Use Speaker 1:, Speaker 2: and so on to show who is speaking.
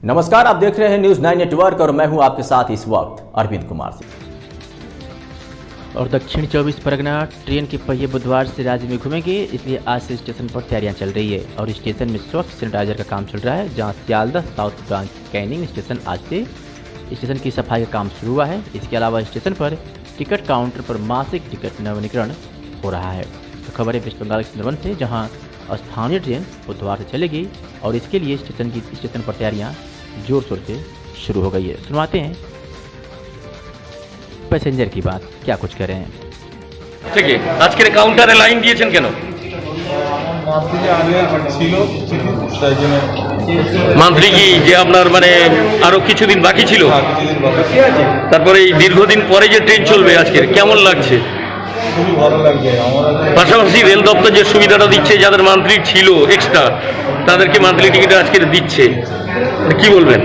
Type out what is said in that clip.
Speaker 1: नमस्कार, आप देख रहे हैं न्यूज 9 नेटवर्क और मैं हूं आपके साथ इस वक्त अरविंद कुमार सिंह।
Speaker 2: और दक्षिण 24 परगना ट्रेन के पहिए बुधवार से राज्य में घूमेंगे, इसलिए आज से स्टेशन पर तैयारियां चल रही है और स्टेशन में स्वच्छ सैनिटाइजर का काम चल रहा है। जहां Sealdah south branch Canning station आज से स्टेशन की सफाई का काम शुरू हुआ है। इसके अलावा स्टेशन पर टिकट काउंटर पर मासिक टिकट नवीनीकरण हो रहा है। तो खबर है वेस्ट बंगाल के सुंदरवन से, जहाँ स्थानीय ट्रेन बुधवार से चलेगी और इसके लिए स्टेशन पर तैयारियां जोर शोर से शुरू हो गई है। सुनवाते हैं पैसेंजर की बात, क्या कुछ कह रहे हैं।
Speaker 3: থেকে আজকের কাউন্টারে লাইন দিয়েছেন কেন? মান্থলি কি যে আপনার মানে আরো কিছুদিন বাকি ছিল, তারপরে এই দীর্ঘদিন পরে যে ট্রেন চলবে আজকের কেমন লাগছে?
Speaker 4: খুবই ভালো লাগছে।
Speaker 3: পাশাপাশি রেল দপ্তর যে সুবিধাটা দিচ্ছে, যাদের মান্থলি ছিল এক্সট্রা তাদেরকে মান্থলি টিকিট আজকে দিচ্ছে, কি বলবেন?